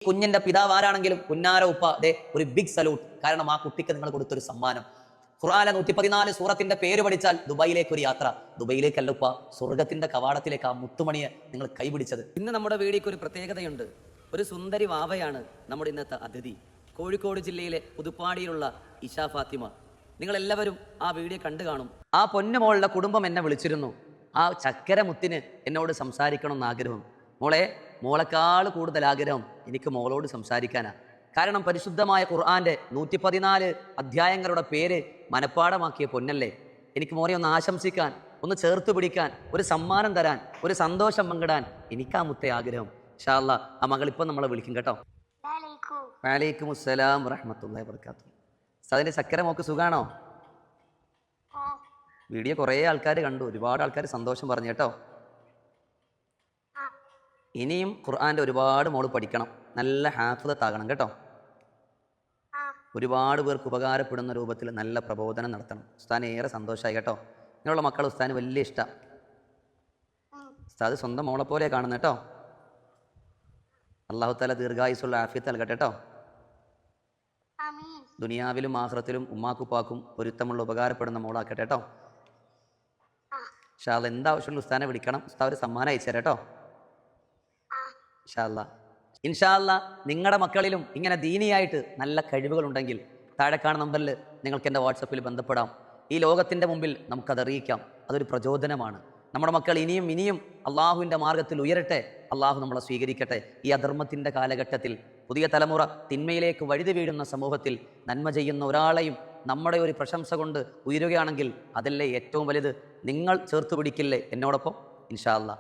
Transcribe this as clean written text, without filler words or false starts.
കുഞ്ഞിന്റെ പിതാവ് ആരാണെങ്കിലും പുന്നാര ഉപ്പ ദേ ഒരു ബിഗ് സല്യൂട്ട്. കാരണം ആ കുട്ടിക്ക് നിങ്ങൾ കൊടുത്തൊരു സമ്മാനം. ഖുർആനിലെ 114 സൂറത്തിന്റെ പേര് പഠിച്ചാൽ ദുബായിലേക്ക് ഒരു യാത്ര. ദുബായിലേക്കല്ല ഉപ്പ, സ്വർഗത്തിന്റെ കവാടത്തിലേക്ക് ആ മുത്തുമണിയെ നിങ്ങൾ കൈപിടിച്ചത്. ഇന്ന് നമ്മുടെ വീടിക്ക് ഒരു പ്രത്യേകതയുണ്ട്. ഒരു സുന്ദരി വാവയാണ് നമ്മുടെ ഇന്നത്തെ അതിഥി. കോഴിക്കോട് ജില്ലയിലെ പുതുപ്പാടിയിലുള്ള ഇഷ ഫാത്തിമ. നിങ്ങളെല്ലാവരും ആ വീഡിയോ കണ്ടു കാണും. ആ പൊന്നുമോളുടെ കുടുംബം എന്നെ വിളിച്ചിരുന്നു. ആ ചക്കര മുത്തിന് എന്നോട് സംസാരിക്കണം എന്ന് ആഗ്രഹം. മോളെക്കാൾ കൂടുതൽ ആഗ്രഹം എനിക്ക് മോളോട് സംസാരിക്കാനാ. കാരണം പരിശുദ്ധമായ ഖുർആന്റെ 114 അധ്യായങ്ങളുടെ പേര് മനഃപ്പാടമാക്കിയ പൊന്നല്ലേ. എനിക്ക് മോനെ ഒന്ന് ആശംസിക്കാൻ, ഒന്ന് ചേർത്ത് പിടിക്കാൻ, ഒരു സമ്മാനം തരാൻ, ഒരു സന്തോഷം പങ്കിടാൻ എനിക്കാ മുത്തേ ആഗ്രഹം. ഇൻഷാ അല്ലാഹ് ആ മകൾ ഇപ്പം നമ്മളെ വിളിക്കും കേട്ടോ. വഅലൈക്കും അസ്സലാം വറഹ്മത്തുള്ളാഹി വബറകാതുഹു. അതിന്റെ ചക്കര മോക്ക് സുഖാണോ? വീഡിയോ കുറേ ആൾക്കാർ കണ്ടു, ഒരുപാട് ആൾക്കാർ സന്തോഷം പറഞ്ഞു കേട്ടോ. ഇനിയും ഖുർആന്റെ ഒരുപാട് മോള് പഠിക്കണം, നല്ല ഹാഫിളത്താകണം കേട്ടോ. ഒരുപാട് പേർക്ക് ഉപകാരപ്പെടുന്ന രൂപത്തിൽ നല്ല പ്രബോധനം നടത്തണം. ഉസ്താദിന് ഏറെ സന്തോഷമായി കേട്ടോ. ഇങ്ങനെയുള്ള മക്കൾ ഉസ്താദിന് വലിയ ഇഷ്ടം. ഉസ്താദ് സ്വന്തം മോളെ പോലെ കാണുന്നു കേട്ടോ. അല്ലാഹു തആല ദീർഘായുസ്സുള്ള ആഫിയത്ത് നൽകട്ടെ കേട്ടോ. ദുനിയാവിലും ആഖിറത്തിലും ഉമ്മാക്കുപ്പാക്കും പൊരുത്തമുള്ള ഉപകാരപ്പെടുന്ന മോളാക്കട്ടെ കേട്ടോ. ഇൻഷാ അല്ലാഹ് എന്താവശ്യമുള്ള ഉസ്താദിനെ വിളിക്കണം. ഉസ്താദ് ഒരു സമ്മാനം അയച്ചു തരാം കേട്ടോ. ഇൻഷാ അല്ലാഹ് നിങ്ങളുടെ മക്കളിലും ഇങ്ങനെ ദീനിയായിട്ട് നല്ല കഴിവുകളുണ്ടെങ്കിൽ താഴെ കാണുന്ന നമ്പറിൽ നിങ്ങൾക്ക് എൻ്റെ വാട്സപ്പിൽ ബന്ധപ്പെടാം. ഈ ലോകത്തിൻ്റെ മുമ്പിൽ നമുക്കത് അറിയിക്കാം. അതൊരു പ്രചോദനമാണ്. നമ്മുടെ മക്കൾ ഇനിയും ഇനിയും അള്ളാഹുവിൻ്റെ മാർഗത്തിൽ ഉയരട്ടെ. അള്ളാഹു നമ്മളെ സ്വീകരിക്കട്ടെ. ഈ അധർമ്മത്തിൻ്റെ കാലഘട്ടത്തിൽ പുതിയ തലമുറ തിന്മയിലേക്ക് വഴുതി വീഴുന്ന സമൂഹത്തിൽ നന്മ ചെയ്യുന്ന ഒരാളെയും നമ്മുടെ ഒരു പ്രശംസ കൊണ്ട് ഉയരുകയാണെങ്കിൽ അതല്ലേ ഏറ്റവും വലുത്. നിങ്ങൾ ചേർത്ത് പിടിക്കില്ലേ എന്നോടൊപ്പം? ഇൻഷാ അല്ലാഹ്.